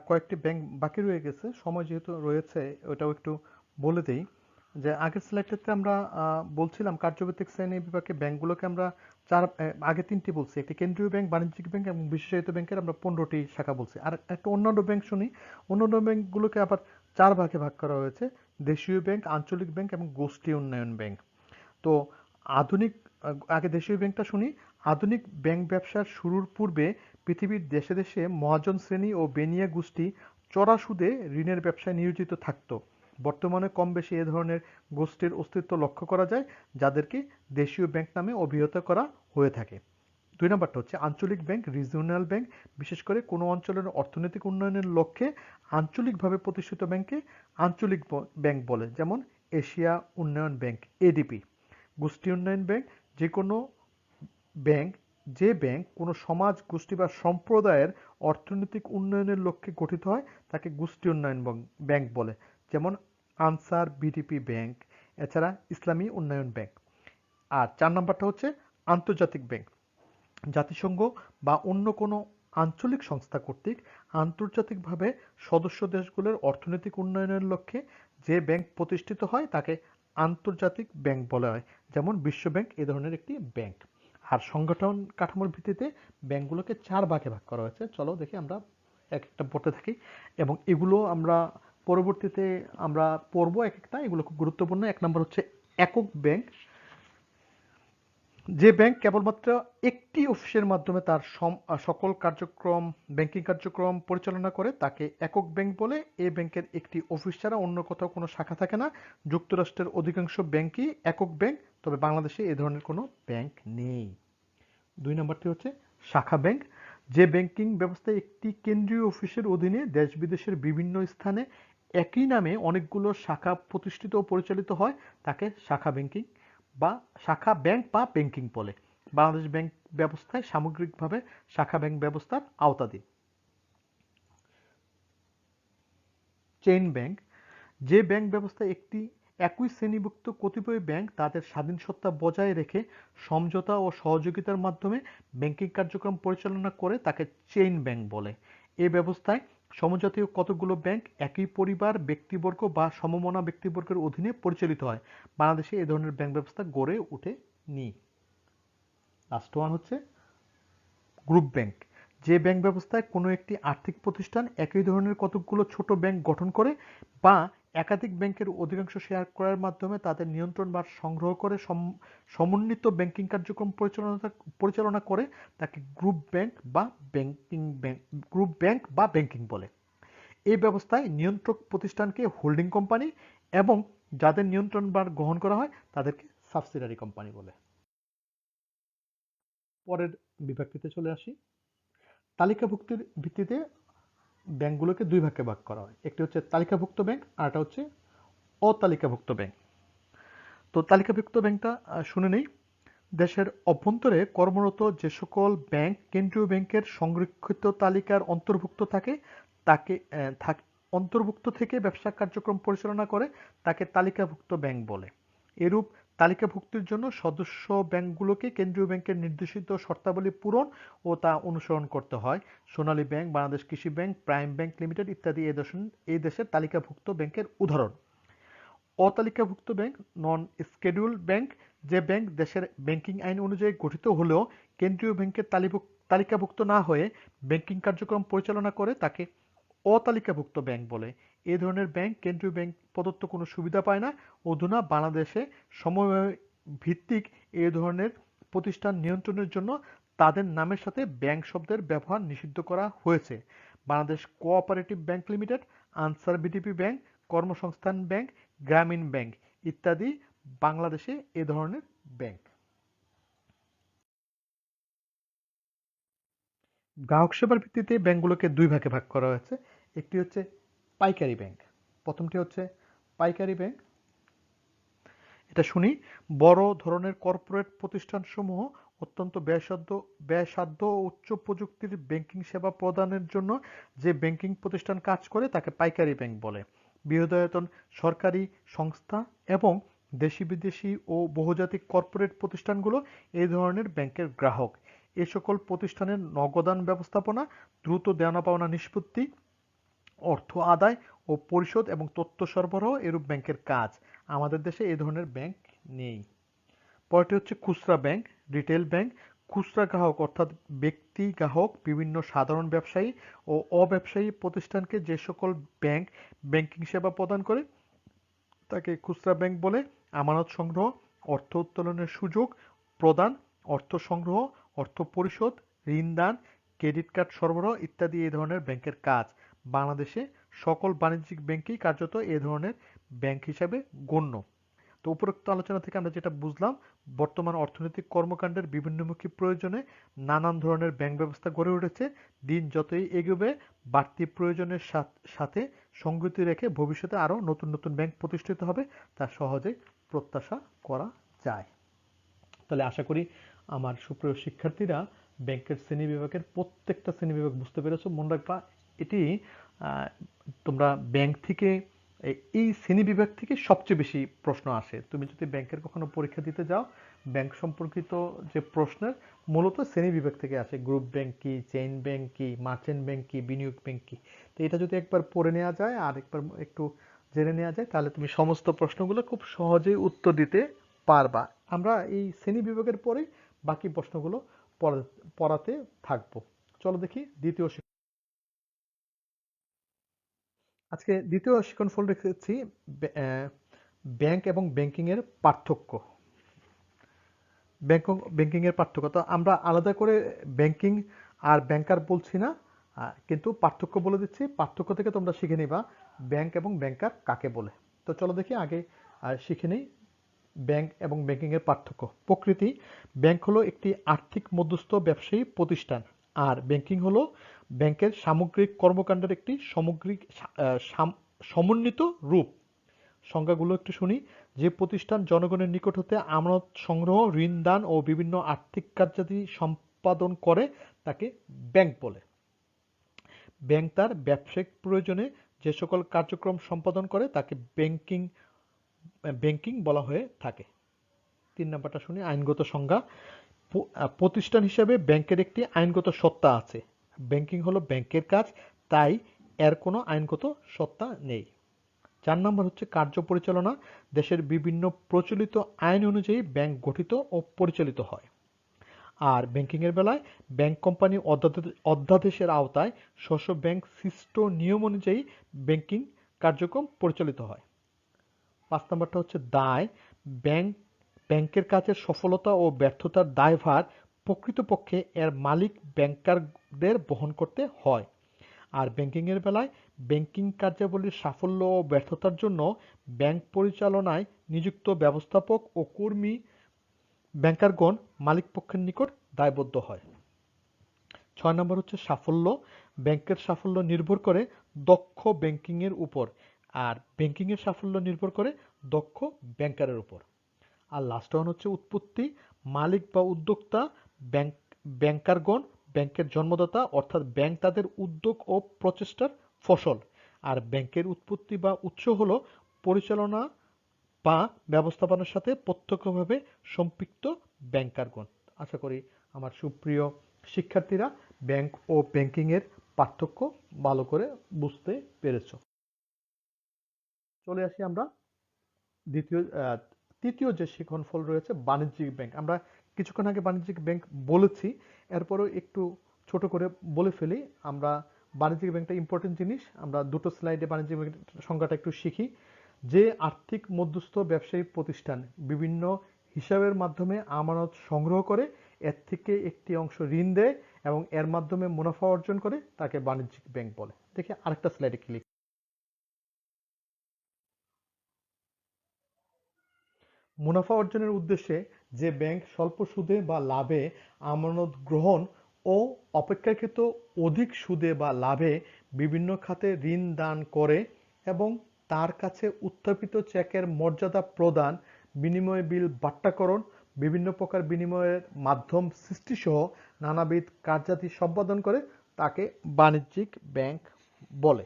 কয়েকটি ব্যাংক বাকি রয়ে গেছে, সময় যেহেতু রয়েছে ওটাও একটু বলে দেই। যে আগের স্লাইডটাতে আমরা বলছিলাম কার্যভিত্তিক শ্রেণী বিভাগে ব্যাংকগুলোকে আমরা আগে তিনটি বলছি, একটি কেন্দ্রীয় ব্যাংক, বাণিজ্যিক ব্যাংক এবং বিশেষায়িত ব্যাংকের আমরা 15টি শাখা বলছি। আর একটা অন্যান্য ব্যাংক শুনি। অন্যান্য ব্যাংকগুলোকে আবার 4 ভাগে ভাগ করা হয়েছে: দেশীয় ব্যাংক, আঞ্চলিক ব্যাংক এবং গোষ্ঠী উন্নয়ন ব্যাংক। তো আধুনিক আগে দেশীয় ব্যাংকটা শুনি। আধুনিক ব্যাংক ব্যবসার শুরুর পূর্বে পৃথিবীর দেশে দেশে মহাজন শ্রেণী ও বেনিয়া গোষ্ঠী চড়া সুদে ঋণের ব্যবসায় নিয়োজিত থাকত। বর্তমানে কম বেশি এ ধরনের গোষ্ঠীর অস্তিত্ব লক্ষ্য করা যায়, যাদেরকে দেশীয় ব্যাংক নামে অভিহিত করা হয়ে থাকে। 2 নম্বরটা হচ্ছে আঞ্চলিক ব্যাংক, রিজিওনাল ব্যাংক। বিশেষ করে কোনো অঞ্চলের অর্থনৈতিক উন্নয়নের লক্ষ্যে আঞ্চলিকভাবে প্রতিষ্ঠিত ব্যাংকে আঞ্চলিক ব্যাংক বলে, যেমন এশিয়া উন্নয়ন ব্যাংক, এডিপি। গোষ্ঠী উন্নয়ন ব্যাংক যে কোনো ব্যাংক যে ব্যাংক কোনো সমাজ, গোষ্ঠী বা সম্প্রদায়ের অর্থনৈতিক উন্নয়নের লক্ষ্যে গঠিত হয় তাকে গোষ্ঠী উন্নয়ন ব্যাংক বলে, যেমন আনসার, বিডিপি ব্যাংক। এছাড়া ইসলামী উন্নয়ন ব্যাংক। আর 4 নম্বরটা হচ্ছে আন্তর্জাতিক ব্যাংক। জাতিসংঘ বা অন্য কোনো আঞ্চলিক সংস্থা কর্তৃক আন্তর্জাতিকভাবে সদস্য দেশগুলোর অর্থনৈতিক উন্নয়নের লক্ষ্যে যে ব্যাংক প্রতিষ্ঠিত হয় তাকে আন্তর্জাতিক ব্যাংক বলা হয়। যেমন বিশ্ব ব্যাংক এ ধরনের একটি ব্যাংক। আর সংগঠন কাঠামোর ভিত্তিতে ব্যাংকগুলোকে 4 ভাগে ভাগ করা হয়েছে। চলো দেখি আমরা এক একটা পড়তে থাকি এবং এগুলো আমরা পরবর্তীতে আমরা পড়বো এক একটা। এগুলো খুব গুরুত্বপূর্ণ। 1 নম্বর হচ্ছে একক ব্যাংক। যে ব্যাংক কেবলমাত্র একটি অফিসের মাধ্যমে তার সকল কার্যক্রম ব্যাংকিং কার্যক্রম পরিচালনা করে তাকে একক ব্যাংক বলে। এই ব্যাংকের একটি অফিস ছাড়া অন্য কোথাও কোনো শাখা থাকে না। যুক্তরাষ্ট্রের অধিকাংশ ব্যাংকই একক ব্যাংক, তবে বাংলাদেশে এ ধরনের কোনো ব্যাংক নেই। 2 নম্বরটি হচ্ছে শাখা ব্যাংক। যে ব্যাংকিং ব্যবস্থায় একটি কেন্দ্রীয় অফিসের অধীনে দেশ বিদেশের বিভিন্ন স্থানে একই নামে অনেকগুলো শাখা প্রতিষ্ঠিত ও পরিচালিত হয় তাকে শাখা ব্যাংকিং বা শাখা ব্যাংক বা ব্যাংকিং বলে। বাংলাদেশ ব্যাংক ব্যবস্থায় সামগ্রিকভাবে শাখা ব্যাংক ব্যবস্থার আওতাধীন। Chain bank. যে ব্যাংক ব্যবস্থায় একই শ্রেণীভুক্ত কতিপয় ব্যাংক তাদের স্বাধীন সত্তা বজায় রেখে সমঝোতা ও সহযোগিতার মাধ্যমে ব্যাংকিং কার্যক্রম পরিচালনা করে তাকে চেইন ব্যাংক বলে। এই ব্যবস্থায় সমজাতীয় কতগুলো ব্যাংক একই পরিবার, ব্যক্তিবর্গ বা সমমনা ব্যক্তিবর্গের অধীনে পরিচালিত হয়। বাংলাদেশে এ ধরনের ব্যাংক ব্যবস্থা গড়ে ওঠেনি। লাস্ট ওয়ান হচ্ছে গ্রুপ ব্যাংক। যে ব্যাংক ব্যবস্থায় কোনো একটি আর্থিক প্রতিষ্ঠান একই ধরনের কতকগুলো ছোট ব্যাংক গঠন করে বা একাধিক ব্যাংকের অধিকাংশ শেয়ার ক্রয়ের মাধ্যমে তাদের নিয়ন্ত্রণ বা সংগ্রহ করে সমন্বিত ব্যাংকিং কার্যক্রম পরিচালনা করে তাকে গ্রুপ ব্যাংক বা ব্যাংকিং বলে। এই ব্যবস্থায় নিয়ন্ত্রক প্রতিষ্ঠানকে হোল্ডিং কোম্পানি এবং যাদের নিয়ন্ত্রণ ভার গ্রহণ করা হয় তাদেরকে সাবসিডারি কোম্পানি বলে। পরের বিভাগটিতে চলে আসি। তালিকাভুক্তির ভিত্তিতে ব্যাংকগুলোকে 2 ভাগে ভাগ করা হয়। একটি হচ্ছে তালিকাভুক্ত ব্যাংক আর একটা হচ্ছে অতালিকাভুক্ত ব্যাংক। তো তালিকাভুক্ত ব্যাংকটা শুনে নেই। দেশের অভ্যন্তরে কর্মরত যে সকল ব্যাংক কেন্দ্রীয় ব্যাংকের সংরক্ষিত তালিকার অন্তর্ভুক্ত থাকে তাকে অন্তর্ভুক্ত থেকে ব্যবসা কার্যক্রম পরিচালনা করে তাকে তালিকাভুক্ত ব্যাংক বলে। এরূপ তালিকাভুক্তির জন্য সদস্য ব্যাংকগুলোকে কেন্দ্রীয় ব্যাংকের নির্দেশিত শর্তাবলী পূরণ ও তা অনুসরণ করতে হয়। সোনালী ব্যাংক, বাংলাদেশ কৃষি ব্যাংক, প্রাইম ব্যাংক লিমিটেড ইত্যাদি এই দেশের তালিকাভুক্ত ব্যাংকের উদাহরণ। অতালিকাভুক্ত ব্যাংক নন স্কেডিউল ব্যাংক। যে ব্যাংক দেশের ব্যাংকিং আইন অনুযায়ী গঠিত হলেও কেন্দ্রীয় ব্যাংকের তালিকাভুক্ত না হয়ে ব্যাংকিং কার্যক্রম পরিচালনা করে তাকে অতালিকাভুক্ত ব্যাংক বলে। এই ধরনের ব্যাংক কেন্দ্রীয় ব্যাংক প্রদত্ত কোনো সুবিধা পায় না। অধুনা বাংলাদেশে সমবায় ভিত্তিক এই ধরনের প্রতিষ্ঠান নিয়ন্ত্রণের জন্য তাদের নামের সাথে ব্যাংক শব্দের ব্যবহার নিষিদ্ধ করা হয়েছে। Bangladesh cooperative bank limited, answer BDP bank, কর্মসংস্থান ব্যাংক, গ্রামীণ ব্যাংক ইত্যাদি বাংলাদেশে এ ধরনের ব্যাংক। গ্রাহক সেবার ভিত্তিতে ব্যাংকগুলোকে 2 ভাগে ভাগ করা হয়েছে। একটি হচ্ছে পাইকারি ব্যাংক। প্রথমটি হচ্ছে পাইকারি ব্যাংক। এটা শুনি। বড় ধরনের কর্পোরেট প্রতিষ্ঠানসমূহ অত্যন্ত ব্যয়সাধ্য ও উচ্চ প্রযুক্তির ব্যাংকিং সেবা প্রদানের জন্য যে ব্যাংকিং প্রতিষ্ঠান কাজ করে তাকে পাইকারি ব্যাংক বলে। বৃহদায়তন সরকারি সংস্থা এবং দেশি বিদেশি ও বহুজাতিক কর্পোরেট প্রতিষ্ঠানগুলো এই ধরনের ব্যাংকের গ্রাহক। এ সকল প্রতিষ্ঠানের নগদান ব্যবস্থাপনা, দ্রুত দেওয়া পাওনা নিষ্পত্তি, অর্থ আদায় ও পরিশোধ এবং তথ্য সরবরাহ এরূপ ব্যাংকের কাজ। আমাদের দেশে এই ধরনের ব্যাংক নেই। পরেরটি হচ্ছে খুচরা ব্যাংক, রিটেল ব্যাংক। খুচরা গ্রাহক অর্থাৎ ব্যক্তি গ্রাহক বিভিন্ন সাধারণ ব্যবসায়ী ও অব্যবসায়ী প্রতিষ্ঠানকে যে সকল ব্যাংক ব্যাংকিং সেবা প্রদান করে তাকে খুচরা ব্যাংক বলে। আমানত সংগ্রহ, অর্থ উত্তোলনের সুযোগ প্রদান, অর্থ সংগ্রহ, অর্থ পরিশোধ, ঋণ দান, ক্রেডিট কার্ড সরবরাহ ইত্যাদি এই ধরনের ব্যাংকের কাজ। বাংলাদেশে সকল বাণিজ্যিক ব্যাংকই কার্যত এ ধরনের ব্যাংক হিসাবে গণ্য। তো উপরোক্ত আলোচনা থেকে আমরা যেটা বুঝলাম, বর্তমান অর্থনৈতিক কর্মকাণ্ডের বিভিন্নমুখী প্রয়োজনে নানান ধরনের ব্যাংক ব্যবস্থা গড়ে উঠেছে। দিন যতই এগোবে বাড়তি প্রয়োজনের সাথে সঙ্গতি রেখে ভবিষ্যতে আরও নতুন নতুন ব্যাংক প্রতিষ্ঠিত হবে তা সহজেই প্রত্যাশা করা যায়। তাহলে আশা করি আমার সুপ্রিয় শিক্ষার্থীরা ব্যাংকের শ্রেণীবিভাগের প্রত্যেকটা শ্রেণীবিভাগ বুঝতে পেরেছো। মনে রাখবা এটি তোমরা ব্যাংক থেকে এই শ্রেণী বিভাগ থেকে সবচেয়ে বেশি প্রশ্ন আসে। তুমি যদি ব্যাংকের কখনো পরীক্ষা দিতে যাও, ব্যাংক সম্পর্কিত যে প্রশ্নের মূলত শ্রেণী বিভাগ থেকে আসে। গ্রুপ ব্যাংক কি, চেইন ব্যাংক কি, মার্চেন্ট ব্যাংক কি, বিনিয়োগ ব্যাংক কি। তো এটা যদি একবার পড়ে নেওয়া যায় আর একবার একটু জেনে নেওয়া যায়, তাহলে তুমি সমস্ত প্রশ্নগুলো খুব সহজেই উত্তর দিতে পারবা। আমরা এই শ্রেণী বিভাগের পরেই বাকি প্রশ্নগুলো পড়াতে থাকবো। চলো দেখি দ্বিতীয়। আজকে দ্বিতীয় শিক্ষণফল রেখেছি ব্যাংক এবং ব্যাংকিং এর পার্থক্য। ব্যাংকিং এর পার্থক্য তো আমরা আলাদা করে ব্যাংকিং আর ব্যাংকার বলছি না, কিন্তু পার্থক্য বলে দিচ্ছি। পার্থক্য থেকে তোমরা শিখে নিবা ব্যাংক এবং ব্যাংকার কাকে বলে। তো চলো দেখি আগে শিখে নিই ব্যাংক এবং ব্যাংকিং এর পার্থক্য। প্রকৃতি: ব্যাংক হলো একটি আর্থিক মধ্যস্থ ব্যবসায়ী প্রতিষ্ঠান, আর ব্যাংকিং হলো ব্যাংকের সামগ্রিক কর্মকাণ্ডের একটি সমন্বিত রূপ। সংজ্ঞাগুলো একটু শুনি। যে প্রতিষ্ঠান জনগণের নিকট হতে আমানত সংগ্রহ, ঋণ দান ও বিভিন্ন আর্থিক কার্যাদি সম্পাদন করে তাকে ব্যাংক বলে। ব্যাংক তার ব্যবসায়িক প্রয়োজনে যে সকল কার্যক্রম সম্পাদন করে তাকে ব্যাংকিং বলা হয়ে থাকে। 3 নাম্বারটা শুনি, আইনগত সংজ্ঞা। প্রতিষ্ঠান হিসেবে ব্যাংকের একটি আইনগত সত্তা আছে। ব্যাংকিং হলো ব্যাংকের কাজ, তাই এর কোনো আইনগত সত্তা নেই। 4 নম্বর হচ্ছে কার্য পরিচালনা। দেশের বিভিন্ন প্রচলিত আইন অনুযায়ী ব্যাংক গঠিত ও পরিচালিত হয়। আর ব্যাংকিং এর বেলায় ব্যাংক কোম্পানি অধ্যাদেশের আওতায় স্ব ব্যাংক সৃষ্ট নিয়ম অনুযায়ী ব্যাংকিং কার্যক্রম পরিচালিত হয়। 5 নম্বরটা হচ্ছে দায়। ব্যাংক ব্যাংকের কাজের সফলতা ও ব্যর্থতার দায়ভার প্রকৃতপক্ষে এর মালিক ব্যাংকারদের বহন করতে হয়। আর ব্যাংকিং এর বেলায় ব্যাংকিং কার্যাবলীর সাফল্য ও ব্যর্থতার জন্য ব্যাংক পরিচালনায় নিযুক্ত ব্যবস্থাপক ও কর্মী ব্যাংকারগণ মালিকপক্ষের নিকট দায়বদ্ধ হয়। 6 নম্বর হচ্ছে সাফল্য। ব্যাংকের সাফল্য নির্ভর করে দক্ষ ব্যাংকিং এর উপর, আর ব্যাংকিং এর সাফল্য নির্ভর করে দক্ষ ব্যাংকারের উপর। আর লাস্ট ওয়ান হচ্ছে উৎপত্তি। মালিক বা উদ্যোক্তা ব্যাংকারগণ ব্যাংকের জন্মদাতা, অর্থাৎ ব্যাংক তাদের উদ্যোগ ও প্রচেষ্টার ফসল। আর ব্যাংকের উৎপত্তি বা উৎস হলো পরিচালনা বা ব্যবস্থাপনার সাথে প্রত্যক্ষভাবে সম্পৃক্ত ব্যাংকারগণ। আশা করি আমার সুপ্রিয় শিক্ষার্থীরা ব্যাংক ও ব্যাংকিং এর পার্থক্য ভালো করে বুঝতে পেরেছো। চলে আসি আমরা তৃতীয় যে শিক্ষণফল রয়েছে বাণিজ্যিক ব্যাংক। আমরা কিছুক্ষণ আগে বাণিজ্যিক ব্যাংক বলেছি, এরপরও একটু ছোট করে বলে ফেলি। আমরা বাণিজ্যিক ব্যাংকটা ইম্পর্টেন্ট জিনিস। আমরা দুটো স্লাইডে বাণিজ্যিক ব্যাংকের সংজ্ঞাটা একটু শিখি। যে আর্থিক মধ্যস্থ ব্যবসায়ী প্রতিষ্ঠান বিভিন্ন হিসাবের মাধ্যমে আমানত সংগ্রহ করে এর থেকে একটি অংশ ঋণ দেয় এবং এর মাধ্যমে মুনাফা অর্জন করে তাকে বাণিজ্যিক ব্যাংক বলে। দেখি আরেকটা স্লাইডে ক্লিক। মুনাফা অর্জনের উদ্দেশ্যে যে ব্যাংক স্বল্প সুদে বা লাভে আমানত গ্রহণ ও অপেক্ষাকৃত অধিক সুদে বা লাভে বিভিন্ন খাতে ঋণ দান করে এবং তার কাছে উত্থাপিত চেকের মর্যাদা প্রদান, বিনিময় বিল বাট্টাকরণ, বিভিন্ন প্রকার বিনিময়ের মাধ্যম সৃষ্টিসহ নানাবিধ কার্যাদি সম্পাদন করে তাকে বাণিজ্যিক ব্যাংক বলে।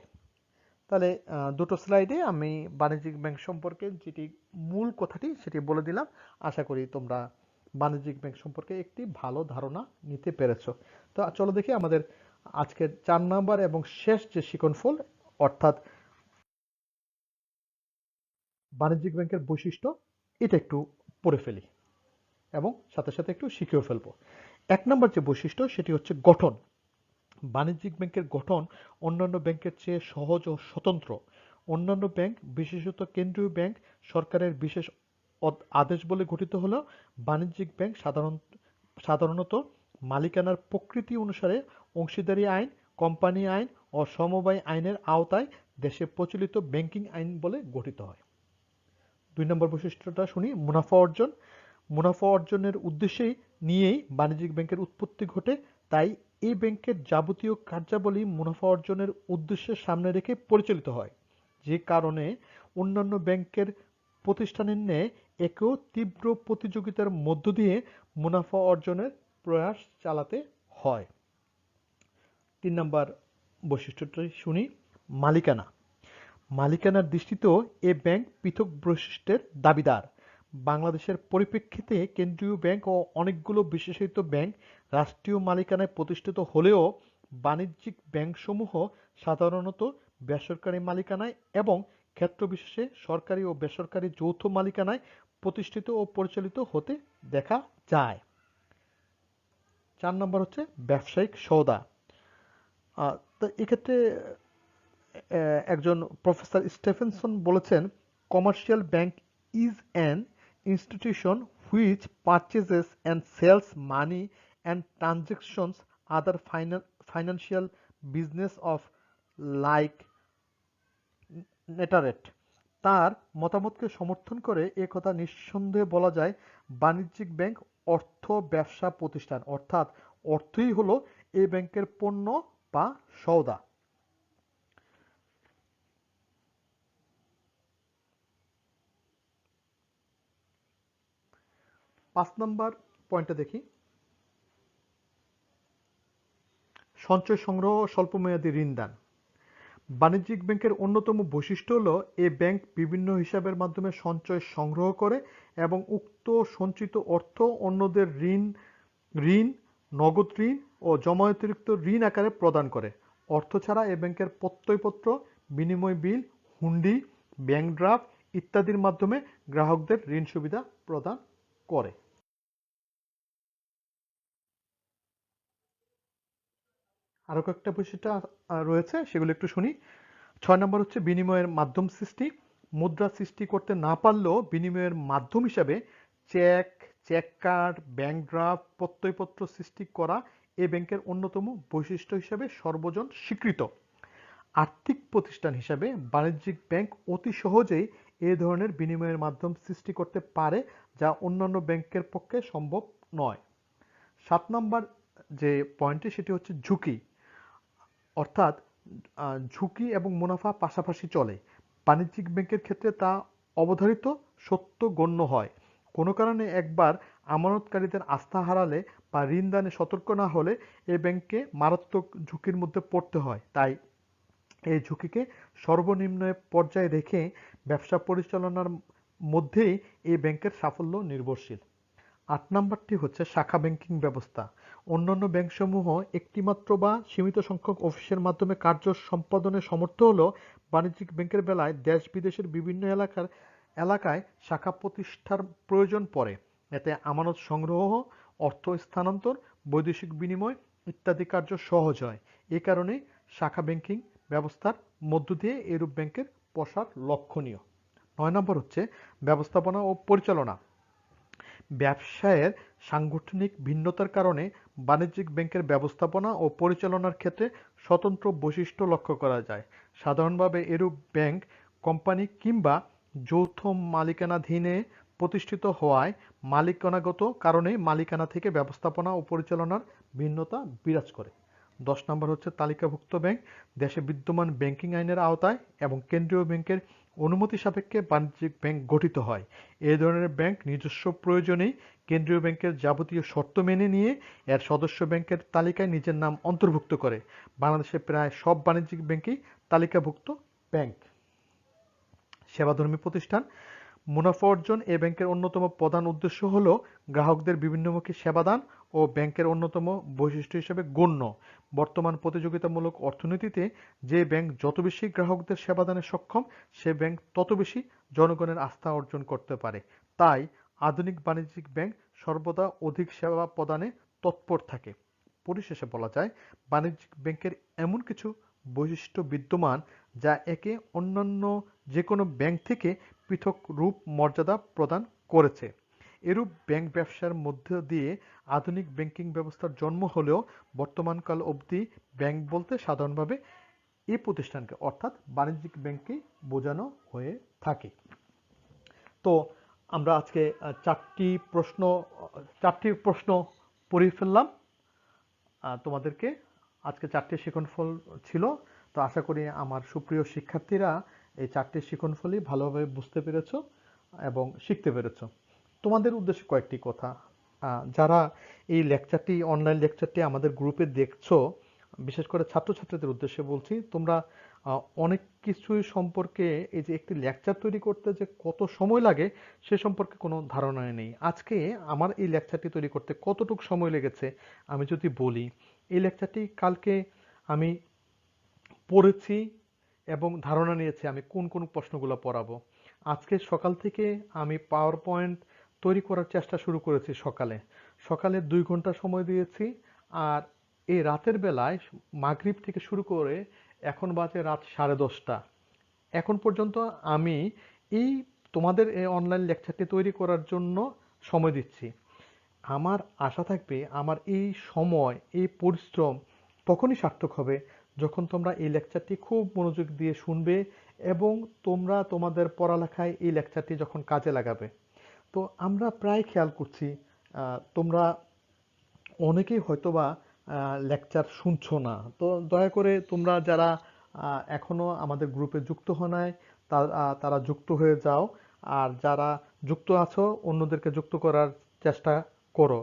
তাহলে দুটো স্লাইডে আমি বাণিজ্যিক ব্যাংক সম্পর্কে যেটি মূল কথাটি সেটি বলে দিলাম। আশা করি তোমরা বাণিজ্যিক ব্যাংক সম্পর্কে একটি ভালো ধারণা নিতে পেরেছো। তো চলো দেখি আমাদের আজকের 4 নাম্বার এবং শেষ যে শিক্ষণফল, অর্থাৎ বাণিজ্যিক ব্যাংকের বৈশিষ্ট্য, এটা একটু পড়ে ফেলি এবং সাথে সাথে একটু শিখেও ফেলবো। 1 নাম্বার যে বৈশিষ্ট্য সেটি হচ্ছে গঠন। বাণিজ্যিক ব্যাংকের গঠন অন্যান্য ব্যাংকের চেয়ে সহজ ও স্বতন্ত্র। অন্যান্য ব্যাংক, বিশেষত কেন্দ্রীয় ব্যাংক, সরকারের বিশেষ আদেশ বলে গঠিত হলেও বাণিজ্যিক ব্যাংক সাধারণত মালিকানার প্রকৃতি অনুসারে অংশীদারি আইন, কোম্পানি আইন ও সমবায় আইনের আওতায় দেশে প্রচলিত ব্যাংকিং আইন বলে গঠিত হয়। 2 নম্বর বৈশিষ্ট্যটা শুনি, মুনাফা অর্জন। মুনাফা অর্জনের উদ্দেশ্যেই নিয়েই বাণিজ্যিক ব্যাংকের উৎপত্তি ঘটে, তাই এই ব্যাংকের যাবতীয় কার্যাবলী মুনাফা অর্জনের উদ্দেশ্যে সামনে রেখে পরিচালিত হয়, যে কারণে অন্যান্য ব্যাংকের প্রতিষ্ঠানের ন্যায় একেও তীব্র প্রতিযোগিতার মধ্য দিয়ে মুনাফা অর্জনের প্রয়াস চালাতে হয়। 3 নম্বর বৈশিষ্ট্যটি শুনি, মালিকানা। মালিকানার দৃষ্টিতেও এ ব্যাংক পৃথক বৈশিষ্ট্যের দাবিদার। বাংলাদেশের পরিপ্রেক্ষিতে কেন্দ্রীয় ব্যাংক ও অনেকগুলো বিশেষায়িত ব্যাংক রাষ্ট্রীয় মালিকানায় প্রতিষ্ঠিত হলেও বাণিজ্যিক ব্যাংকসমূহ সাধারণত বেসরকারি মালিকানায় এবং ক্ষেত্রবিশেষে সরকারি ও বেসরকারি যৌথ মালিকানায় প্রতিষ্ঠিত ও পরিচালিত হতে দেখা যায়। 4 নম্বর হচ্ছে ব্যবসায়িক সওদা। তো এক্ষেত্রে একজন প্রফেসর স্টেফেনসন বলেছেন, commercial bank is an institution which purchases and sells money and transactions other financial business of like nature. তার মতামতকে সমর্থন করে এ কথা নিঃসন্দেহে বলা যায়, বাণিজ্যিক ব্যাংক অর্থ ব্যবসা প্রতিষ্ঠান, অর্থাৎ অর্থই হলো এই ব্যাংকের পণ্য বা সওদা। 5 নম্বর পয়েন্টটা দেখি, সঞ্চয় সংগ্রহ ও স্বল্পমেয়াদী ঋণদান। বাণিজ্যিক ব্যাংকের অন্যতম বৈশিষ্ট্য হল এ ব্যাংক বিভিন্ন হিসাবের মাধ্যমে সঞ্চয় সংগ্রহ করে এবং উক্ত সঞ্চিত অর্থ অন্যদের ঋণ, নগদ ঋণ ও জমায়তিরিক্ত ঋণ আকারে প্রদান করে। অর্থ ছাড়া এ ব্যাংকের প্রত্যয়পত্র, বিনিময় বিল, হুন্ডি, ব্যাংক ড্রাফট ইত্যাদির মাধ্যমে গ্রাহকদের ঋণ সুবিধা প্রদান করে। আরো কয়েকটা বৈশিষ্ট্য রয়েছে, সেগুলো একটু শুনি। 6 নম্বর হচ্ছে বিনিময়ের মাধ্যম সৃষ্টি। মুদ্রা সৃষ্টি করতে না পারলেও বিনিময়ের মাধ্যম হিসাবে cheque, cheque card, bank draft, প্রত্যয়পত্র সৃষ্টি করা এ ব্যাংকের অন্যতম বৈশিষ্ট্য হিসাবে সর্বজন স্বীকৃত। আর্থিক প্রতিষ্ঠান হিসাবে বাণিজ্যিক ব্যাংক অতি সহজেই এ ধরনের বিনিময়ের মাধ্যম সৃষ্টি করতে পারে, যা অন্যান্য ব্যাংকের পক্ষে সম্ভব নয়। 7 নম্বর যে পয়েন্টটি সেটি হচ্ছে ঝুঁকি, অর্থাৎ ঝুঁকি এবং মুনাফা পাশাপাশি চলে। বাণিজ্যিক ব্যাংকের ক্ষেত্রে তা অবধারিত সত্য গণ্য হয়। কোনো কারণে একবার আমানতকারীদের আস্থা হারালে বা ঋণদানে সতর্ক না হলে এ ব্যাংককে মারাত্মক ঝুঁকির মধ্যে পড়তে হয়। তাই এই ঝুঁকিকে সর্বনিম্ন পর্যায়ে রেখে ব্যবসা পরিচালনার মধ্যেই এই ব্যাংকের সাফল্য নির্ভরশীল। 8 নম্বরটি হচ্ছে শাখা ব্যাংকিং ব্যবস্থা। অন্যান্য ব্যাংকসমূহ একটিমাত্র বা সীমিত সংখ্যক অফিসের মাধ্যমে কার্য সম্পাদনে সমর্থ হলেও বাণিজ্যিক ব্যাংকের বেলায় দেশ বিদেশের বিভিন্ন এলাকায় শাখা প্রতিষ্ঠার প্রয়োজন পড়ে। এতে আমানত সংগ্রহ, অর্থ স্থানান্তর, বৈদেশিক বিনিময় ইত্যাদি কার্য সহজ হয়। এ কারণে শাখা ব্যাংকিং ব্যবস্থার মধ্য দিয়ে এরূপ ব্যাংকের প্রসার লক্ষণীয়। 9 নম্বর হচ্ছে ব্যবস্থাপনা ও পরিচালনা। ব্যবসায়ের সাংগঠনিক ভিন্নতার কারণে বাণিজ্যিক ব্যাংকের ব্যবস্থাপনা ও পরিচালনার ক্ষেত্রে স্বতন্ত্র বৈশিষ্ট্য লক্ষ্য করা যায়। সাধারণভাবে এরূপ ব্যাংক কোম্পানি কিংবা যৌথ মালিকানাধীনে প্রতিষ্ঠিত হওয়ায় মালিকানাগত কারণে মালিকানা থেকে ব্যবস্থাপনা ও পরিচালনার ভিন্নতা বিরাজ করে। 10 নম্বর হচ্ছে তালিকাভুক্ত ব্যাংক। দেশে বিদ্যমান ব্যাংকিং আইনের আওতায় এবং কেন্দ্রীয় ব্যাংকের অনুমতি সাপেক্ষে বাণিজ্যিক ব্যাংক গঠিত হয়। এ ধরনের ব্যাংক নিজস্ব প্রয়োজনেই কেন্দ্রীয় ব্যাংকের যাবতীয় শর্ত মেনে নিয়ে এর সদস্য ব্যাংকের তালিকায় নিজের নাম অন্তর্ভুক্ত করে। বাংলাদেশে প্রায় সব বাণিজ্যিক ব্যাংকই তালিকাভুক্ত ব্যাংক। সেবাধর্মী প্রতিষ্ঠান। মুনাফা অর্জন এ ব্যাংকের অন্যতম প্রধান উদ্দেশ্য হল গ্রাহকদের বিভিন্নমুখী সেবাদান ও ব্যাংকের অন্যতম বৈশিষ্ট্য হিসেবে গণ্য। বর্তমান প্রতিযোগিতামূলক অর্থনীতিতে যে ব্যাংক যত বেশি গ্রাহকদের সেবাদানে সক্ষম, সে ব্যাংক তত বেশি জনগণের আস্থা অর্জন করতে পারে। তাই আধুনিক বাণিজ্যিক ব্যাংক সর্বদা অধিক সেবা প্রদানে তৎপর থাকে। পরিশেষে বলা যায়, বাণিজ্যিক ব্যাংকের এমন কিছু বৈশিষ্ট্য বিদ্যমান যা একে অন্যান্য যে কোনো ব্যাংক থেকে পৃথক রূপ মর্যাদা প্রদান করেছে। এরূপ ব্যাংক ব্যবসার মধ্য দিয়ে আধুনিক ব্যাংকিং ব্যবস্থার জন্ম হলেও বর্তমানকাল অবধি ব্যাংক বলতে সাধারণভাবে এই প্রতিষ্ঠানকে অর্থাৎ বাণিজ্যিক ব্যাংককেই বোঝানো হয়ে থাকে। তো আমরা আজকে চারটি প্রশ্ন পড়ে ফেললাম তোমাদেরকে। আজকে 4টি শিক্ষণফল ছিল। তো আশা করি আমার সুপ্রিয় শিক্ষার্থীরা এই 4টি শিক্ষণফলই ভালোভাবে বুঝতে পেরেছো এবং শিখতে পেরেছো। তোমাদের উদ্দেশ্যে কয়েকটি কথা। যারা এই অনলাইন লেকচারটি আমাদের গ্রুপে দেখছো, বিশেষ করে ছাত্রছাত্রীদের উদ্দেশ্যে বলছি, তোমরা অনেক কিছুই সম্পর্কে এই যে একটি লেকচার তৈরি করতে যে কত সময় লাগে সে সম্পর্কে কোনো ধারণা নেই। আজকে আমার এই লেকচারটি তৈরি করতে কতটুকু সময় লেগেছে আমি যদি বলি, এই লেকচারটি কালকে আমি পড়েছি এবং ধারণা নিয়েছি আমি কোন কোন প্রশ্নগুলো পড়াবো। আজকে সকাল থেকে আমি পাওয়ার পয়েন্ট তৈরি করার চেষ্টা শুরু করেছি সকালে। সকালে 2 ঘন্টা সময় দিয়েছি। আর এই রাতের বেলায় মাগরিব থেকে শুরু করে এখন বাজে রাত 10:30। এখন পর্যন্ত আমি এই তোমাদের এই অনলাইন লেকচারটি তৈরি করার জন্য সময় দিচ্ছি। আমার আশা থাকবে আমার এই সময় এই পরিশ্রম তখনই সার্থক হবে যখন তোমরা এই লেকচারটি খুব মনোযোগ দিয়ে শুনবে এবং তোমরা তোমাদের পড়ালেখায় এই লেকচারটি যখন কাজে লাগাবে। তো আমরা প্রায় খেয়াল করছি তোমরা অনেকেই হয়তোবা লেকচার শুনছো না। তো দয়া করে তোমরা যারা এখনো আমাদের গ্রুপে যুক্ত হও নাই তারা যুক্ত হয়ে যাও। আর যারা যুক্ত আছো অন্যদেরকে যুক্ত করার চেষ্টা করো।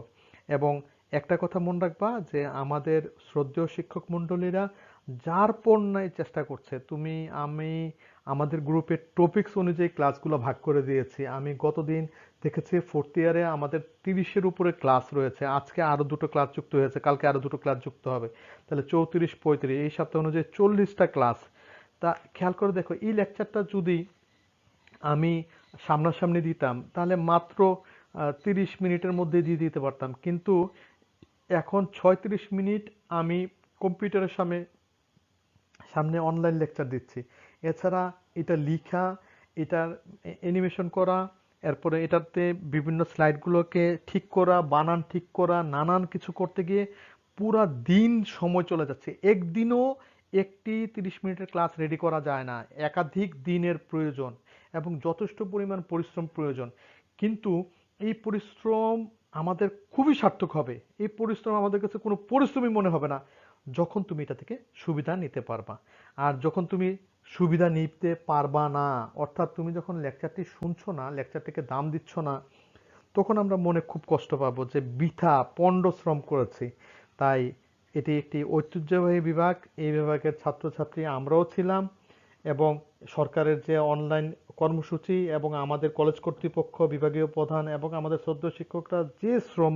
এবং একটা কথা মনে রাখবা যে আমাদের শ্রদ্ধেয় শিক্ষক মণ্ডলীরা যার পণ্যায় চেষ্টা করছে, তুমি আমি আমাদের গ্রুপের টপিকস অনুযায়ী ক্লাসগুলো ভাগ করে দিয়েছি। আমি গতদিন দেখেছি 4th ইয়ারে আমাদের 30-এর উপরে ক্লাস রয়েছে। আজকে আরো 2টো ক্লাস যুক্ত হয়েছে, কালকে আরো 2টো ক্লাস যুক্ত হবে। তাহলে 34-35 এই সপ্তাহ অনুযায়ী 40টা ক্লাস। তা খেয়াল করে দেখো এই লেকচারটা যদি আমি সামনাসামনি দিতাম তাহলে মাত্র 30 মিনিটের মধ্যে দিয়ে দিতে পারতাম। কিন্তু এখন 36 মিনিট আমি কম্পিউটারের সামনে সামনে অনলাইন লেকচার দিচ্ছি। এছাড়া এটা লিখা, এটার অ্যানিমেশন করা, এরপরে এটাতে বিভিন্ন স্লাইডগুলোকে ঠিক করা, বানান ঠিক করা, নানান কিছু করতে গিয়ে পুরা দিন সময় চলে যাচ্ছে। একদিনও একটি 30 মিনিটের ক্লাস রেডি করা যায় না, একাধিক দিনের প্রয়োজন এবং যথেষ্ট পরিমাণ পরিশ্রম প্রয়োজন। কিন্তু এই পরিশ্রম আমাদের খুবই সার্থক হবে। এই পরিশ্রম আমাদের কাছে কোনো পরিশ্রমই মনে হবে না যখন তুমি এটা থেকে সুবিধা নিতে পারবা। আর যখন তুমি সুবিধা নিতে পারবা না, অর্থাৎ তুমি যখন লেকচারটি শুনছো না, লেকচারটিকে দাম দিচ্ছ না, তখন আমরা মনে খুব কষ্ট পাবো যে বৃথা পণ্ড শ্রম করেছি। তাই এটি একটি ঐতিহ্যবাহী বিভাগ। এই বিভাগের ছাত্রছাত্রী আমরাও ছিলাম এবং সরকারের যে অনলাইন কর্মসূচি এবং আমাদের কলেজ কর্তৃপক্ষ, বিভাগীয় প্রধান এবং আমাদের শ্রদ্ধেয় শিক্ষকরা যে শ্রম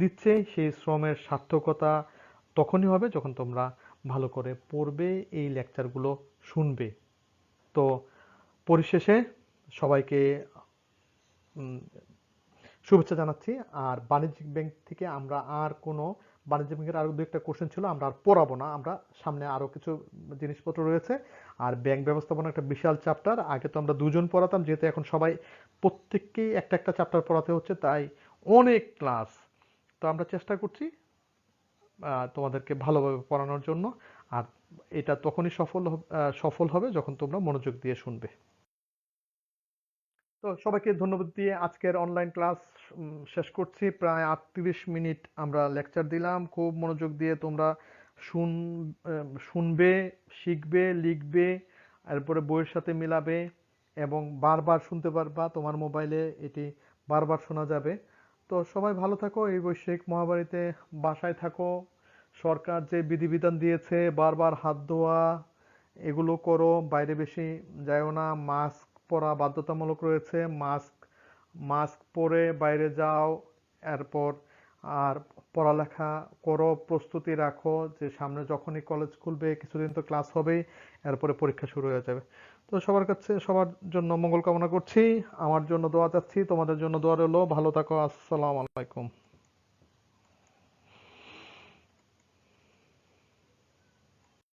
দিচ্ছে সেই শ্রমের সার্থকতা তখনই হবে যখন তোমরা ভালো করে পড়বে, এই লেকচারগুলো শুনবে। তো পরিশেষে সবাইকে শুভেচ্ছা জানাচ্ছি। আর বাণিজ্যিক ব্যাংক থেকে আমরা আর কোনো বাণিজ্যিক ব্যাংকের আরো 2-একটা কোশ্চেন ছিল, আমরা আর পড়াবো না। আমরা সামনে আরো কিছু জিনিসপত্র রয়েছে। আর ব্যাংক ব্যবস্থাপনা একটা বিশাল চ্যাপ্টার। আগে তো আমরা 2জন পড়াতাম, যেহেতু এখন সবাই প্রত্যেককেই একটা একটা চ্যাপ্টার পড়াতে হচ্ছে, তাই অনেক ক্লাস। তো আমরা চেষ্টা করছি তোমাদেরকে ভালোভাবে পড়ানোর জন্য। আর এটা তখনই সফল হবে যখন তোমরা মনোযোগ দিয়ে শুনবে। তো সবাইকে ধন্যবাদ দিয়ে আজকের অনলাইন ক্লাস শেষ করছি। প্রায় 38 মিনিট আমরা লেকচার দিলাম। খুব মনোযোগ দিয়ে তোমরা শুন শুনবে, শিখবে, লিখবে, এরপরে বইয়ের সাথে মিলাবে এবং বারবার শুনতে পারবা। তোমার মোবাইলে এটি বারবার শোনা যাবে। তো সবাই ভালো থাকো, এই বৈশ্বিক মহামারীতে বাসায় থাকো। সরকার যে বিধিবিধান দিয়েছে বারবার হাত ধোয়া এগুলো করো, বাইরে বেশি যাও না, মাস্ক পরা বাধ্যতামূলক রয়েছে, মাস্ক মাস্ক পরে বাইরে যাও। এরপর আর পড়ালেখা করো, প্রস্তুতি রাখো যে সামনে যখনই কলেজ খুলবে কিছুদিন তো ক্লাস হবেই, এরপরে পরীক্ষা শুরু হয়ে যাবে। তো সবার কাছে সবার জন্য মঙ্গল কামনা করছি, আমার জন্য দোয়া চাচ্ছি, তোমাদের জন্য দোয়া রইলো। ভালো থাকো, আসসালামু আলাইকুম।